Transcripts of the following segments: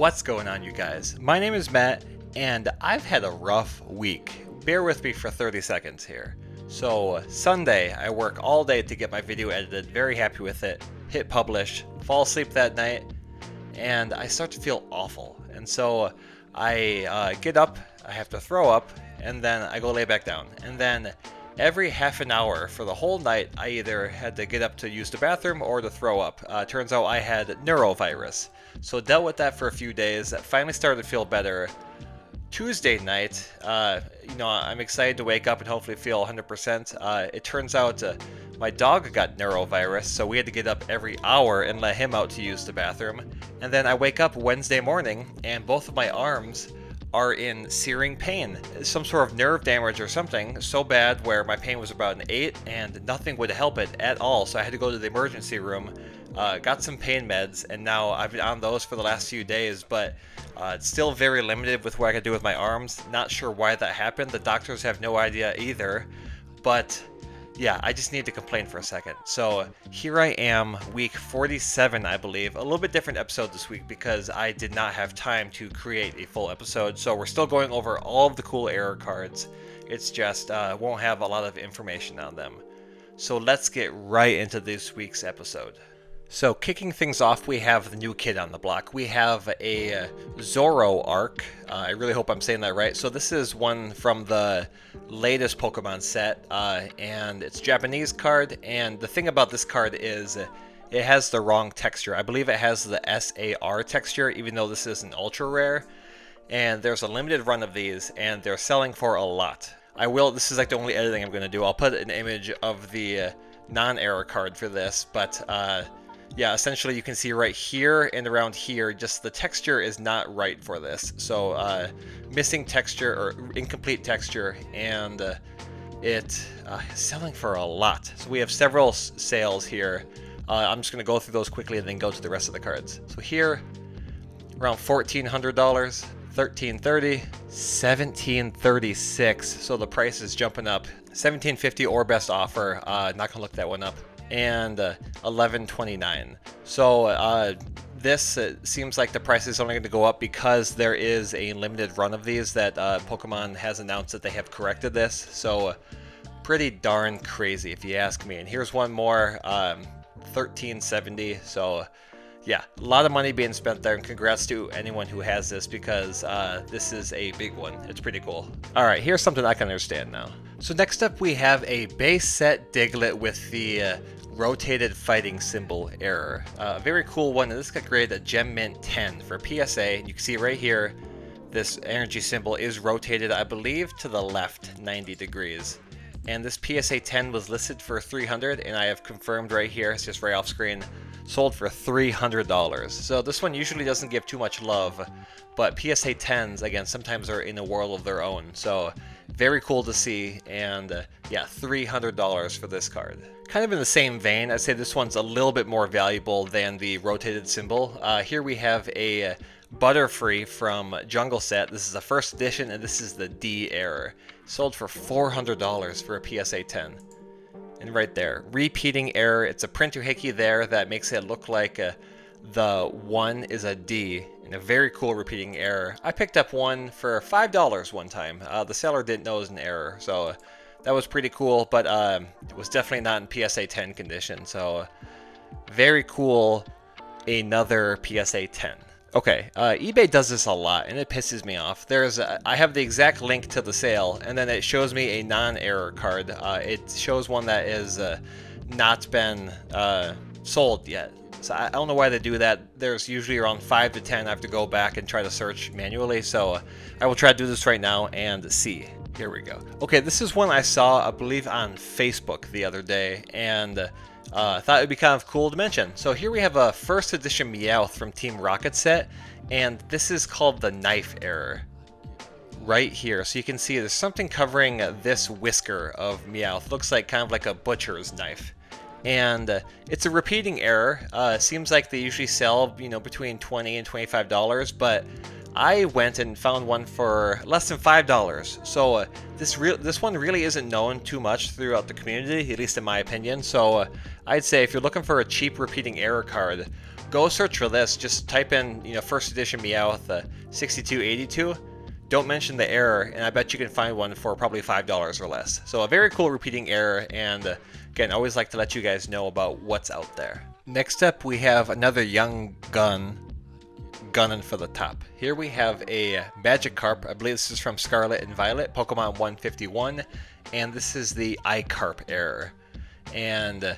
What's going on, you guys? My name is Matt, and I've had a rough week. Bear with me for 30 seconds here. So, Sunday, I work all day to get my video edited, very happy with it, hit publish, fall asleep that night, and I start to feel awful. And so, I get up, I have to throw up, and then I go lay back down. And then every half an hour for the whole night, I either had to get up to use the bathroom or to throw up. Turns out I had neurovirus. So dealt with that for a few days. Finally started to feel better. Tuesday night, I'm excited to wake up and hopefully feel 100%. It turns out my dog got neurovirus, so we had to get up every hour and let him out to use the bathroom. And then I wake up Wednesday morning and both of my arms are in searing pain. Some sort of nerve damage or something so bad where my pain was about an 8 and nothing would help it at all. So I had to go to the emergency room, got some pain meds, and now I've been on those for the last few days, but it's still very limited with what I can do with my arms. Not sure why that happened. The doctors have no idea either, but yeah, I just need to complain for a second. So here I am, week 47, I believe. A little bit different episode this week because I did not have time to create a full episode. So we're still going over all of the cool error cards. It's just won't have a lot of information on them. So let's get right into this week's episode. So kicking things off, we have the new kid on the block. We have a Zoroark. I really hope I'm saying that right. So this is one from the latest Pokemon set, and it's a Japanese card. And the thing about this card is it has the wrong texture. I believe it has the SAR texture, even though this is an ultra rare. And there's a limited run of these, and they're selling for a lot. This is like the only editing I'm going to do. I'll put an image of the non-error card for this, but yeah, essentially you can see right here and around here, just the texture is not right for this. So missing texture or incomplete texture, and it is selling for a lot. So we have several sales here. I'm just going to go through those quickly and then go to the rest of the cards. So here, around $1,400, $1,330, $1,736. So the price is jumping up. $1,750 or best offer. Not going to look that one up. And $11.29. So this seems like the price is only going to go up because there is a limited run of these that Pokemon has announced that they have corrected this. So pretty darn crazy if you ask me. And here's one more, $13.70. So yeah, a lot of money being spent there, and congrats to anyone who has this because this is a big one. It's pretty cool. All right, here's something I can understand now. So next up we have a base set Diglett with the rotated fighting symbol error. Very cool one, and this got graded a Gem Mint 10 for PSA. You can see right here, this energy symbol is rotated, I believe, to the left 90 degrees. And this PSA 10 was listed for $300, and I have confirmed right here, it's just right off screen, sold for $300. So this one usually doesn't give too much love, but PSA 10s, again, sometimes are in a world of their own. So very cool to see, and yeah, $300 for this card. Kind of in the same vein, I'd say this one's a little bit more valuable than the rotated symbol. Here we have a Butterfree from Jungle Set. This is the first edition, and this is the D error. Sold for $400 for a PSA 10. And right there, repeating error. It's a printer hickey there that makes it look like the 1 is a D, and a very cool repeating error. I picked up one for $5 one time. The seller didn't know it was an error, so that was pretty cool, but it was definitely not in PSA 10 condition. So very cool, another PSA 10. Okay, eBay does this a lot, and it pisses me off. I have the exact link to the sale, and then it shows me a non-error card. It shows one that is not been sold yet. So I don't know why they do that. There's usually around 5 to 10 I have to go back and try to search manually, so I will try to do this right now and see. Here we go. Okay, this is one I saw, I believe, on Facebook the other day, and thought it would be kind of cool to mention. So here we have a first edition Meowth from Team Rocket set, and this is called the knife error. Right here, so you can see there's something covering this whisker of Meowth. Looks like kind of like a butcher's knife. And it's a repeating error. Seems like they usually sell, between $20 and $25, but I went and found one for less than $5. So this one really isn't known too much throughout the community, at least in my opinion. So I'd say if you're looking for a cheap repeating error card, go search for this. Just type in, you know, first edition Meowth 6282. Don't mention the error, and I bet you can find one for probably $5 or less. So a very cool repeating error, and again, always like to let you guys know about what's out there. Next up, we have another young gun gunning for the top. Here we have a Magikarp. I believe this is from Scarlet and Violet, Pokemon 151, and this is the iCarp error. And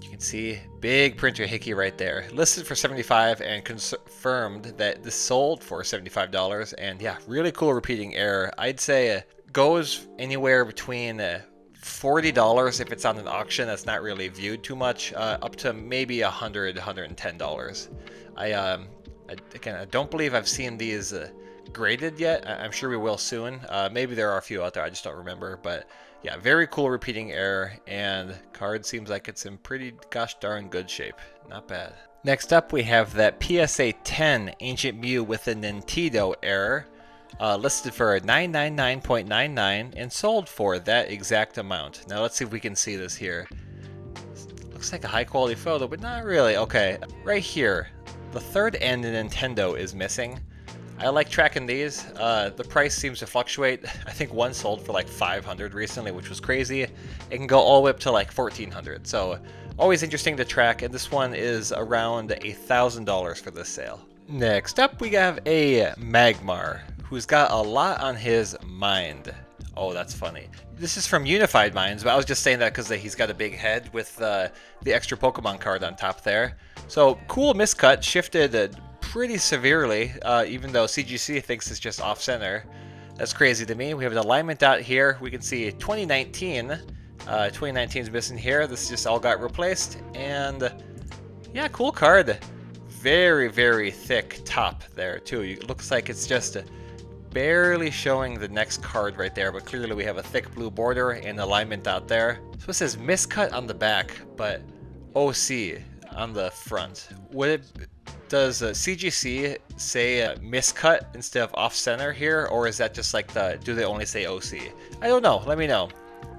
you can see big printer hickey right there. Listed for $75 and confirmed that this sold for $75. And yeah, really cool repeating error. I'd say goes anywhere between $40 if it's on an auction that's not really viewed too much, up to maybe $100, $110. Again, I don't believe I've seen these graded yet. I'm sure we will soon. Maybe there are a few out there, I just don't remember. But yeah, very cool repeating error, and card seems like it's in pretty gosh darn good shape. Not bad. Next up, we have that PSA 10 Ancient Mew with a Nintendo error, listed for $999.99 and sold for that exact amount. Now let's see if we can see this here. Looks like a high quality photo, but not really. Okay, right here. The third N in Nintendo is missing. I like tracking these. The price seems to fluctuate. I think one sold for like $500 recently, which was crazy. It can go all the way up to like $1,400. So always interesting to track, and this one is around $1,000 for this sale. Next up, we have a Magmar, who's got a lot on his mind. Oh, that's funny. This is from Unified Minds, but I was just saying that because he's got a big head with the extra Pokemon card on top there. So, cool miscut, shifted pretty severely, even though CGC thinks it's just off-center. That's crazy to me. We have an alignment dot here. We can see 2019. 2019 is missing here. This just all got replaced. And, yeah, cool card. Very, very thick top there, too. It looks like it's just barely showing the next card right there, but clearly we have a thick blue border and alignment out there. So it says miscut on the back, but OC on the front. Does CGC say miscut instead of off center here, or is that just like do they only say OC? I don't know, let me know.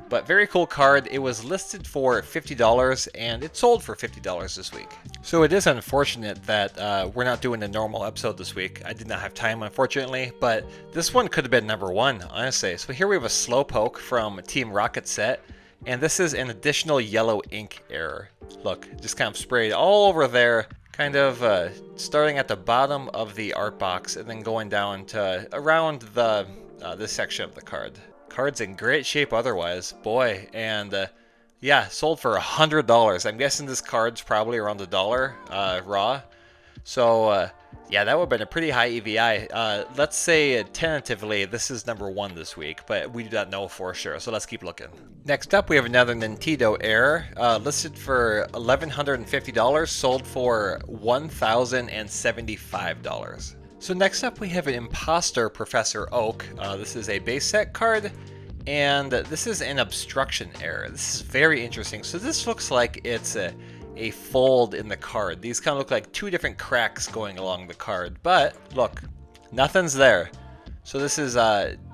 But very cool card. It was listed for $50 and it sold for $50 this week. So it is unfortunate that we're not doing a normal episode this week. I did not have time, unfortunately, but this one could have been #1, honestly. So here we have a Slowpoke from Team Rocket Set, and this is an additional yellow ink error. Look, just kind of sprayed all over there, kind of starting at the bottom of the art box and then going down to around this section of the card. Card's in great shape otherwise, boy, and yeah, sold for $100. I'm guessing this card's probably around $1 raw. So yeah, that would have been a pretty high EVI. Let's say tentatively this is #1 this week, but we do not know for sure, so let's keep looking. Next up, we have another Nintendo error, listed for $1,150, sold for $1,075. So next up, we have an Imposter Professor Oak. This is a base set card, and this is an obstruction error. This is very interesting. So this looks like it's a fold in the card. These kind of look like two different cracks going along the card, but look, nothing's there. So this is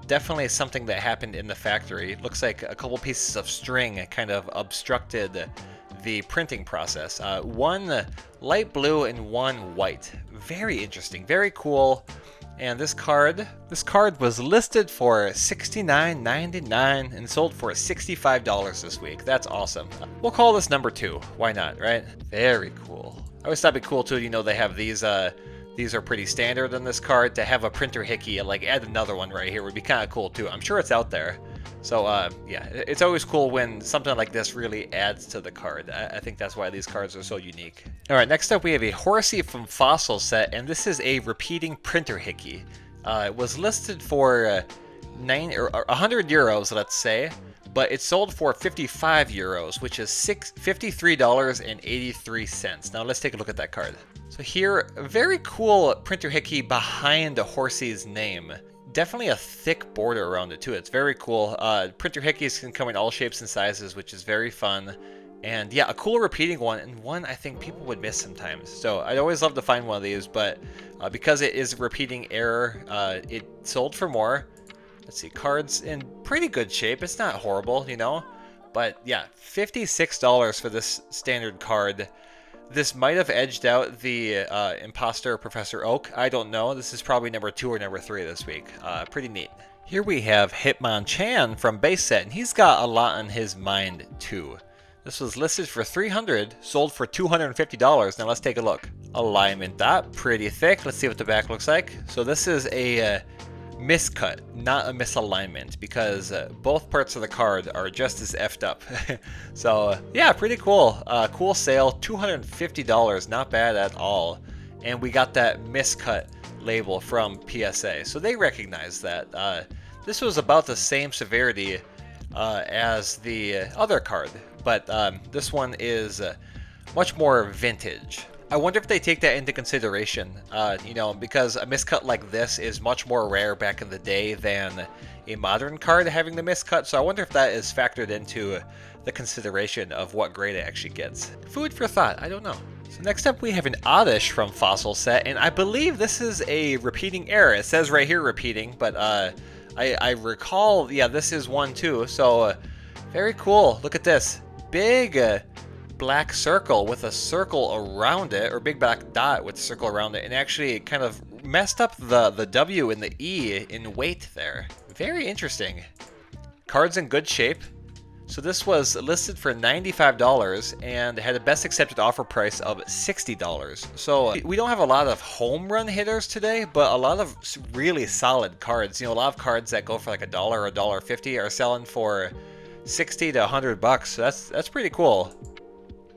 definitely something that happened in the factory. It looks like a couple pieces of string kind of obstructed the printing process. One light blue and one white. Very interesting, very cool. And this card was listed for $69.99 and sold for $65 this week. That's awesome. We'll call this #2. Why not, right? Very cool. I always thought it'd be cool too. You know, they have these are pretty standard on this card. To have a printer hickey and like add another one right here would be kind of cool too. I'm sure it's out there. So yeah, it's always cool when something like this really adds to the card. I think that's why these cards are so unique. All right, next up we have a Horsey from Fossil set, and this is a repeating printer hickey. It was listed for 100 euros, let's say, but it sold for 55 euros, which is $53.83. Now let's take a look at that card. So here, a very cool printer hickey behind Horsey's name. Definitely a thick border around it too. It's very cool. Printer hickeys can come in all shapes and sizes, which is very fun. And yeah, a cool repeating one, and one I think people would miss sometimes. So I'd always love to find one of these, but because it is a repeating error, it sold for more. Let's see, cards in pretty good shape. It's not horrible, you know. But yeah, $56 for this standard card. This might have edged out the Imposter Professor Oak. I don't know. This is probably number 2 or number 3 this week. Pretty neat. Here we have Hitmonchan from base set, and he's got a lot on his mind too. This was listed for $300, sold for $250. Now let's take a look. Alignment dot, pretty thick. Let's see what the back looks like. So this is a miscut, not a misalignment, because both parts of the card are just as effed up. So yeah, pretty cool. Cool sale, $250, not bad at all. And we got that miscut label from PSA, so they recognize that. This was about the same severity as the other card, but this one is much more vintage. I wonder if they take that into consideration, you know, because a miscut like this is much more rare back in the day than a modern card having the miscut, so I wonder if that is factored into the consideration of what grade it actually gets. Food for thought, I don't know. So next up we have an Oddish from Fossil Set, and I believe this is a repeating error. It says right here repeating, but I recall, yeah, this is one too, so very cool. Look at this. Big black circle with a circle around it, or big black dot with a circle around it, and actually kind of messed up the W and the E in weight there. Very interesting. Card's in good shape. So this was listed for $95 and had a best accepted offer price of $60. So we don't have a lot of home run hitters today, but a lot of really solid cards. You know, a lot of cards that go for like $1 or $1.50 are selling for $60 to $100. So that's pretty cool.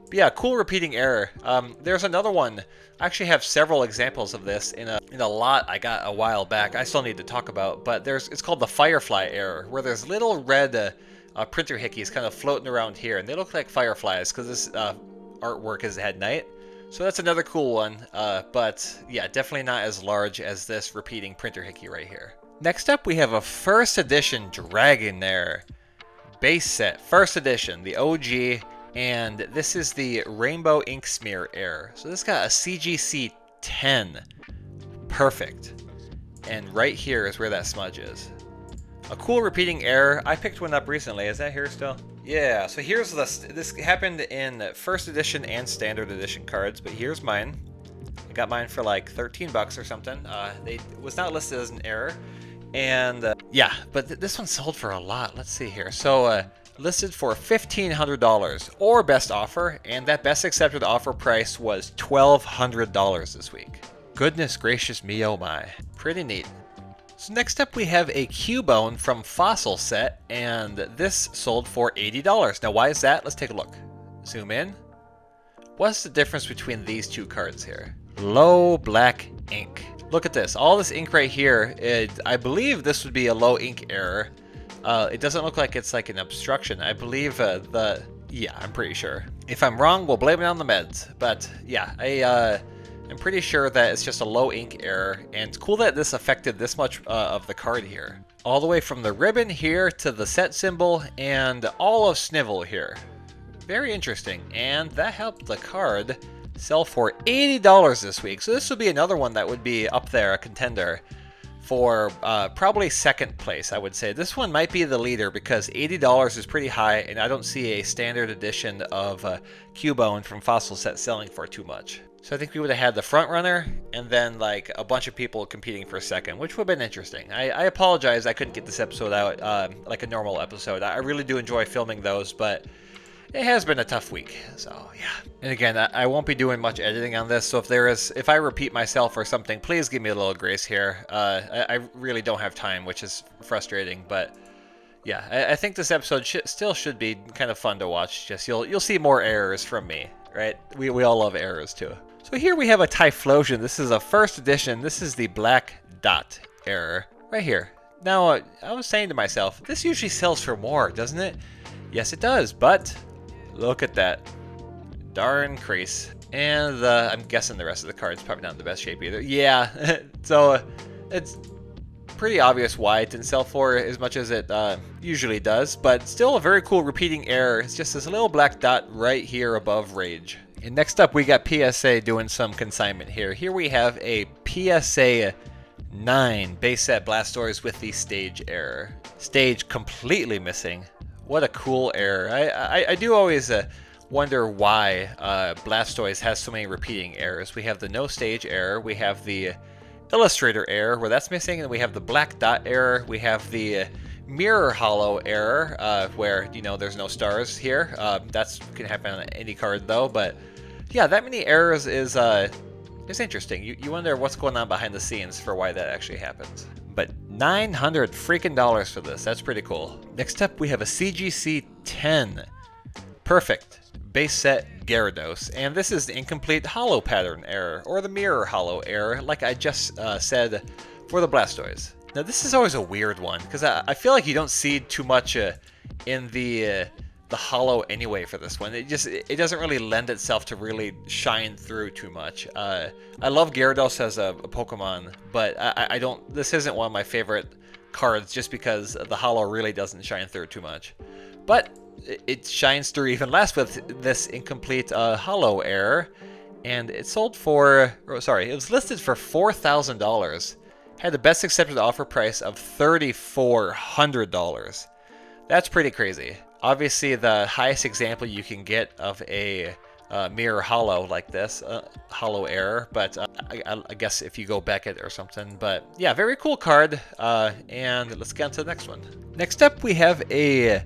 But yeah, cool repeating error. There's another one. I actually have several examples of this in a lot I got a while back. I still need to talk about, but it's called the Firefly error, where there's little red printer hickeys kind of floating around here, and they look like fireflies because this artwork is at night. So that's another cool one, but yeah, definitely not as large as this repeating printer hickey right here. Next up, we have a first edition Dragonair base set, first edition, the OG, and this is the Rainbow Ink Smear error. So this got a CGC 10, perfect, and right here is where that smudge is. A cool repeating error. I picked one up recently. Is that here still? Yeah, so here's this happened in first edition and standard edition cards, but here's mine. I got mine for like 13 bucks or something. It was not listed as an error. And yeah, but this one sold for a lot. Let's see here. So listed for $1,500 or best offer, and that best accepted offer price was $1,200 this week. Goodness gracious me, oh my. Pretty neat. So next up we have a Cubone from Fossil Set, and this sold for $80. Now why is that? Let's take a look. Zoom in. What's the difference between these two cards here? Low black ink. Look at this. All this ink right here, I believe this would be a low ink error. It doesn't look like it's like an obstruction. I believe yeah, I'm pretty sure. If I'm wrong, we'll blame it on the meds. But yeah, I'm pretty sure that it's just a low ink error, and it's cool that this affected this much of the card here. All the way from the ribbon here to the set symbol and all of Snivel here. Very interesting, and that helped the card sell for $80 this week. So this would be another one that would be up there, a contender, for probably second place, I would say. This one might be the leader because $80 is pretty high, and I don't see a standard edition of Cubone from Fossil Set selling for too much. So I think we would have had the front runner and then like a bunch of people competing for second, which would have been interesting. I apologize I couldn't get this episode out like a normal episode. I really do enjoy filming those, but it has been a tough week, so yeah. And again, I won't be doing much editing on this, so if I repeat myself or something, please give me a little grace here. I really don't have time, which is frustrating, but yeah, I think this episode still should be kind of fun to watch. Just you'll see more errors from me, right? We all love errors too. So here we have a Typhlosion. This is a first edition. This is the black dot error right here. Now, I was saying to myself, this usually sells for more, doesn't it? Yes, it does, but look at that. Darn crease. And I'm guessing the rest of the card's probably not in the best shape either. Yeah, so it's pretty obvious why it didn't sell for as much as it usually does, but still a very cool repeating error. It's just this little black dot right here above Rage. And next up, we got PSA doing some consignment here. Here we have a PSA 9 base set Blastoise with the stage error. Stage completely missing. What a cool error. I do always wonder why Blastoise has so many repeating errors. We have the no stage error, we have the illustrator error where that's missing, and we have the black dot error, we have the mirror hollow error where, you know, there's no stars here. That's can happen on any card though, but yeah, that many errors is interesting. You wonder what's going on behind the scenes for why that actually happens. But $900 freaking dollars for this. That's pretty cool. Next up, we have a CGC 10. Perfect. Base set Gyarados. And this is the incomplete hollow pattern error, or the mirror hollow error, like I just said for the Blastoise. Now, this is always a weird one, because I feel like you don't see too much in the hollow anyway for this one. It doesn't really lend itself to really shine through too much. I love Gyarados as a Pokemon, but I don't. This isn't one of my favorite cards just because the hollow really doesn't shine through too much. But it shines through even less with this incomplete hollow error, and it sold for. Oh, sorry, it was listed for $4,000. Had the best accepted offer price of $3,400. That's pretty crazy. Obviously, the highest example you can get of a mirror hollow like this, hollow error, but I guess if you go Beckett or something. But yeah, very cool card, and let's get on to the next one. Next up, we have a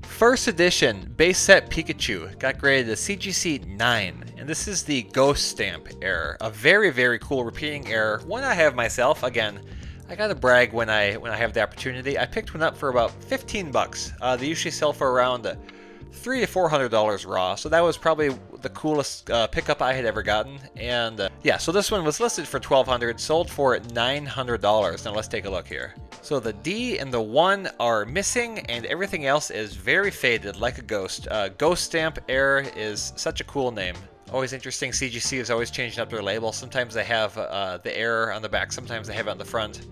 first edition base set Pikachu. Got graded a CGC 9, and this is the Ghost Stamp error. A very, very cool repeating error, one I have myself. Again, I gotta brag when I have the opportunity. I picked one up for about 15 bucks. They usually sell for around $300 to $400 raw, so that was probably the coolest pickup I had ever gotten. And yeah, so this one was listed for $1,200, sold for $900. Now let's take a look here. So the D and the 1 are missing, and everything else is very faded, like a ghost. Ghost Stamp error is such a cool name. Always interesting. CGC is always changing up their label. Sometimes they have the error on the back, sometimes they have it on the front.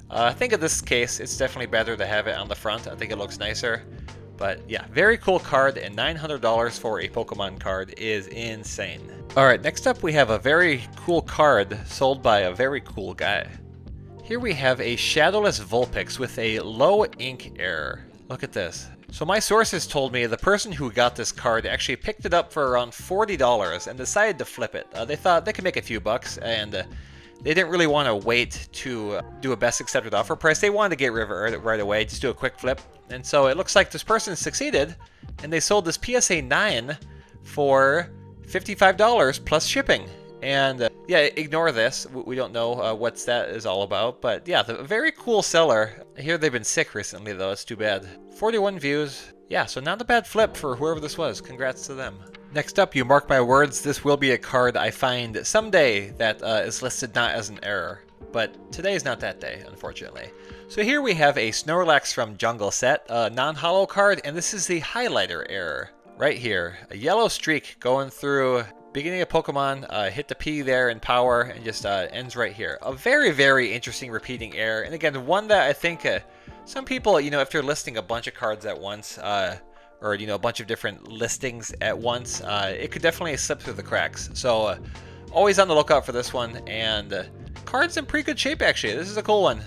I think in this case, it's definitely better to have it on the front. I think it looks nicer. But yeah, very cool card, and $900 for a Pokemon card is insane. Alright, next up we have a very cool card sold by a very cool guy. Here we have a Shadowless Vulpix with a low ink error. Look at this. So my sources told me the person who got this card actually picked it up for around $40 and decided to flip it. They thought they could make a few bucks, and they didn't really want to wait to do a best accepted offer price. They wanted to get rid of it right away, just do a quick flip. And so it looks like this person succeeded, and they sold this PSA 9 for $55 plus shipping. And yeah, ignore this. We don't know what that is all about. But yeah, a very cool seller. I hear they've been sick recently, though. It's too bad. 41 views. Yeah, so not a bad flip for whoever this was. Congrats to them. Next up, you mark my words, this will be a card I find someday that is listed not as an error. But today is not that day, unfortunately. So here we have a Snorlax from Jungle Set, a non-hollow card, and this is the highlighter error. Right here, a yellow streak going through beginning of Pokemon, hit the P there in power, and just ends right here. A very, very interesting repeating error, and again, one that I think some people, you know, if they're listing a bunch of cards at once, or, you know, a bunch of different listings at once, it could definitely slip through the cracks. So, always on the lookout for this one, and card's in pretty good shape, actually. This is a cool one.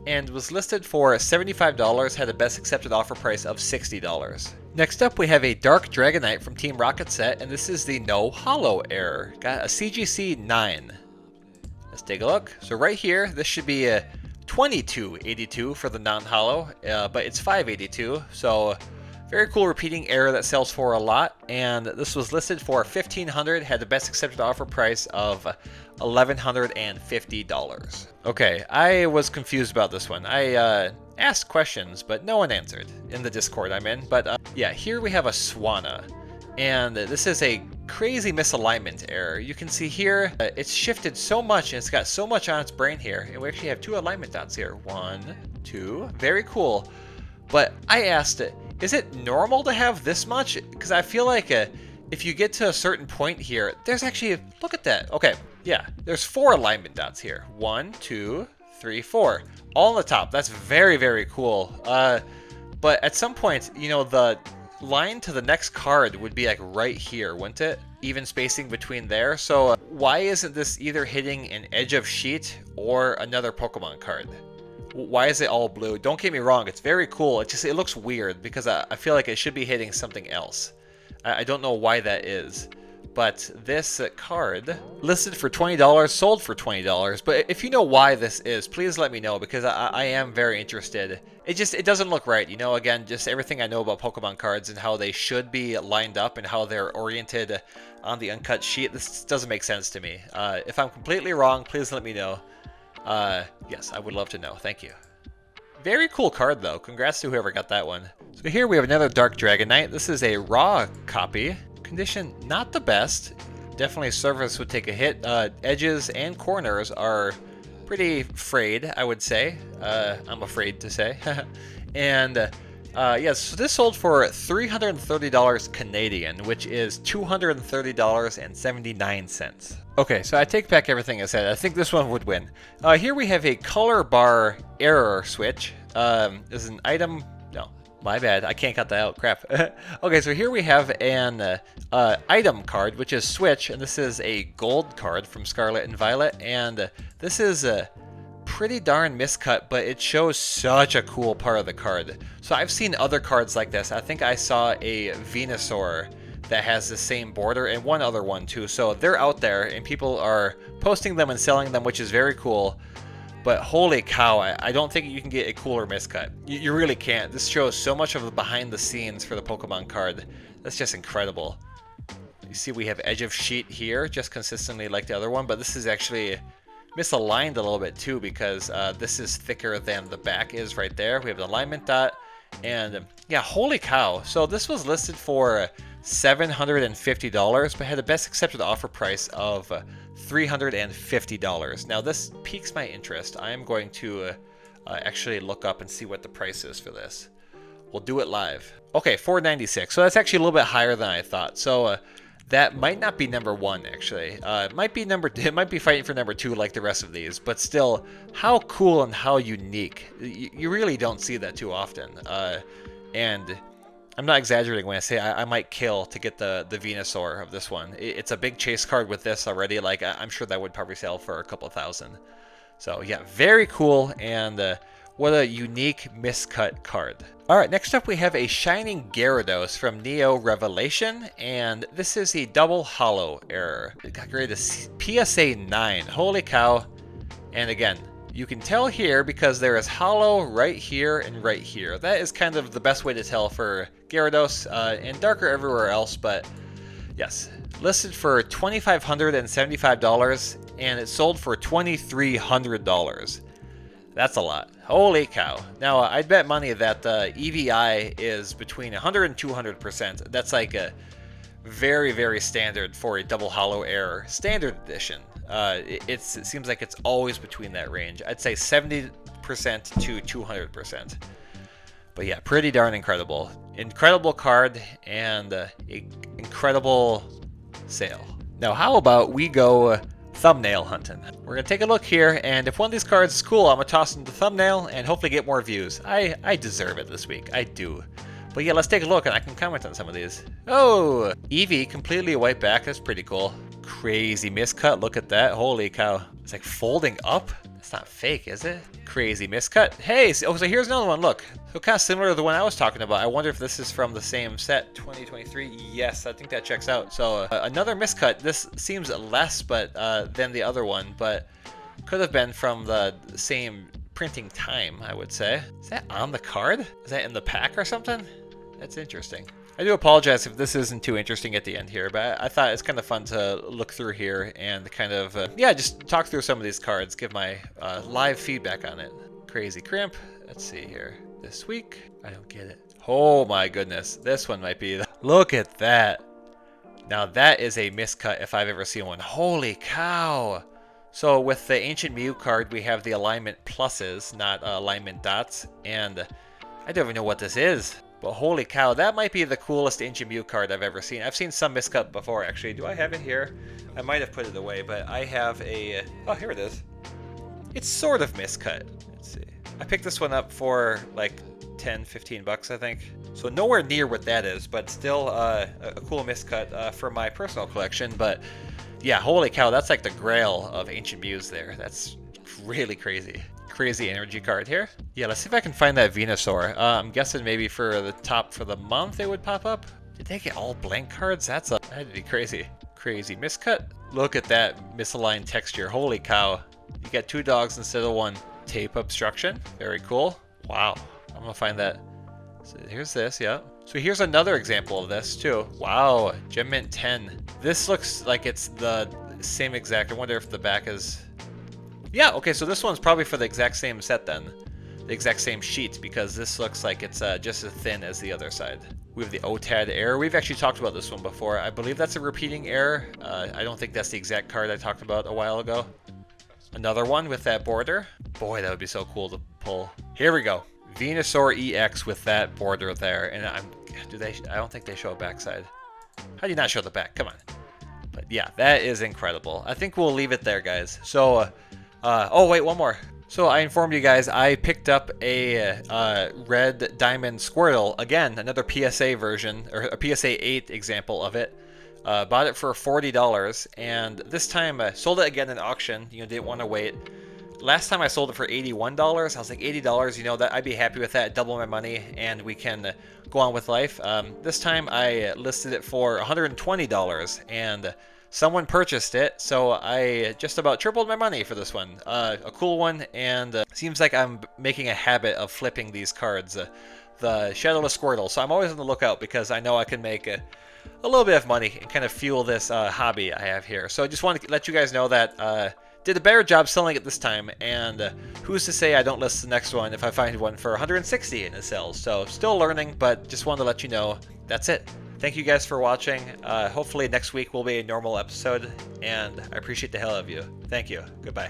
And was listed for $75, had a best accepted offer price of $60. Next up, we have a Dark Dragonite from Team Rocket Set, and this is the no hollow error. Got a CGC 9. Let's take a look. So right here, this should be a $22.82 for the non-hollow, but it's $5.82. So very cool repeating error that sells for a lot, and this was listed for $1,500, had the best accepted offer price of $1,150. Okay, I was confused about this one. I asked questions, but no one answered in the Discord I'm in. But yeah, here we have a Swanna, and this is a crazy misalignment error. You can see here, it's shifted so much, and it's got so much on its brain here, and we actually have 2 alignment dots here. 1, 2, very cool. But I asked it, is it normal to have this much? Because I feel like if you get to a certain point here, there's actually, look at that. Okay, yeah, there's 4 alignment dots here. 1, 2, 3, 4. All on the top. That's very, very cool. But at some point, you know, the line to the next card would be like right here, wouldn't it? Even spacing between there. So why isn't this either hitting an edge of sheet or another Pokemon card? Why is it all blue? Don't get me wrong, it's very cool. It looks weird because I feel like it should be hitting something else. I don't know why that is. But this card, listed for $20, sold for $20. But if you know why this is, please let me know, because I am very interested. It doesn't look right, you know, again, just everything I know about Pokemon cards and how they should be lined up and how they're oriented on the uncut sheet. This doesn't make sense to me. If I'm completely wrong, please let me know. Yes, I would love to know. Thank you. Very cool card, though. Congrats to whoever got that one. So here we have another Dark Dragonite. This is a raw copy. Condition not the best. Definitely surface would take a hit. Edges and corners are pretty frayed, I would say. I'm afraid to say. And yes, so this sold for $330 Canadian, which is $230.79. Okay, so I take back everything I said. I think this one would win. Here we have a color bar error switch. Is an item. No, my bad. I can't cut that out. Crap. Okay, so here we have an item card, which is Switch, and this is a gold card from Scarlet and Violet, and this is a pretty darn miscut, but it shows such a cool part of the card. So I've seen other cards like this. I think I saw a Venusaur that has the same border, and one other one too. So they're out there, and people are posting them and selling them, which is very cool. But holy cow, I don't think you can get a cooler miscut. You really can't. This shows so much of the behind the scenes for the Pokemon card. That's just incredible. You see we have edge of sheet here, just consistently like the other one, but this is actually misaligned a little bit too, because this is thicker than the back is right there. We have the alignment dot, and yeah, holy cow. So this was listed for $750, but had the best accepted offer price of $350. Now this piques my interest. I am going to actually look up and see what the price is for this. We'll do it live. Okay, $496. So that's actually a little bit higher than I thought. So that might not be number one, actually. It might be it might be fighting for number two like the rest of these, but still, how cool and how unique. You really don't see that too often. And I'm not exaggerating when I say I might kill to get the Venusaur of this one. It's a big chase card with this already. Like, I'm sure that would probably sell for a couple thousand. So yeah, very cool, and what a unique miscut card. Alright, next up we have a Shining Gyarados from Neo Revelation, and this is a double holo error. It got graded PSA 9. Holy cow. And again, you can tell here because there is holo right here and right here. That is kind of the best way to tell for Gyarados, and darker everywhere else, but yes. Listed for $2,575, and it sold for $2,300. That's a lot. Holy cow. Now, I'd bet money that the EVI is between 100 and 200%. That's like a very, very standard for a double holo error. Standard edition. It seems like it's always between that range. I'd say 70% to 200%. But yeah, pretty darn incredible. Incredible card, and incredible sale. Now, how about we go thumbnail hunting? We're gonna take a look here, and if one of these cards is cool, I'm gonna toss it into thumbnail and hopefully get more views. I deserve it this week. I do. But yeah, let's take a look, and I can comment on some of these. Oh, Eevee, completely white back. That's pretty cool. Crazy miscut. Look at that. Holy cow. It's like folding up. It's not fake, is it? Crazy miscut. Hey, so here's another one. Look. So kind of similar to the one I was talking about. I wonder if this is from the same set, 2023. Yes, I think that checks out. So another miscut. This seems less than the other one, but could have been from the same printing time, I would say. Is that on the card? Is that in the pack or something? That's interesting. I do apologize if this isn't too interesting at the end here, but I thought it's kind of fun to look through here and kind of, yeah, just talk through some of these cards, give my live feedback on it. Crazy Crimp. Let's see here. This week, I don't get it. Oh my goodness. This one might be. Look at that. Now that is a miscut if I've ever seen one. Holy cow. So with the Ancient Mew card, we have the alignment pluses, not alignment dots. And I don't even know what this is. But holy cow, that might be the coolest Ancient Mew card I've ever seen. I've seen some miscut before, actually. Do I have it here? I might have put it away, but I have a... Oh, here it is. It's sort of miscut. Let's see. I picked this one up for like 10, 15 bucks, I think. So nowhere near what that is, but still a cool miscut for my personal collection. But yeah, holy cow, that's like the grail of Ancient Mews there. That's really crazy. Crazy energy card here. Yeah, let's see if I can find that Venusaur. I'm guessing maybe for the top for the month it would pop up. Did they get all blank cards? That'd be crazy. Crazy. Miscut? Look at that misaligned texture. Holy cow. You got 2 dogs instead of 1. Tape Obstruction. Very cool. Wow. I'm gonna find that. So here's this, yeah. So here's another example of this too. Wow. Gem Mint 10. This looks like it's the same exact. I wonder if the back is... Yeah, okay, so this one's probably for the exact same set then. The exact same sheet, because this looks like it's just as thin as the other side. We have the OTAD error. We've actually talked about this one before. I believe that's a repeating error. I don't think that's the exact card I talked about a while ago. Another one with that border. Boy, that would be so cool to pull. Here we go. Venusaur EX with that border there. And I don't think they show a backside. How do you not show the back? Come on. But yeah, that is incredible. I think we'll leave it there, guys. So, oh wait, one more. So I informed you guys I picked up a red diamond Squirtle. Again, another PSA version, or a PSA 8 example of it. Bought it for $40, and this time sold it again in auction. You know, didn't want to wait. Last time I sold it for $81. I was like, $80, you know, that I'd be happy with that, double my money, and we can go on with life. This time I listed it for $120, and someone purchased it, so I just about tripled my money for this one. A cool one, and seems like I'm making a habit of flipping these cards. The Shadowless Squirtle, so I'm always on the lookout because I know I can make a little bit of money and kind of fuel this hobby I have here. So I just want to let you guys know that did a better job selling it this time, and who's to say I don't list the next one if I find one for 160 and it sells. So still learning, but just wanted to let you know that's it. Thank you guys for watching. Hopefully next week will be a normal episode, and I appreciate the hell out of you. Thank you. Goodbye.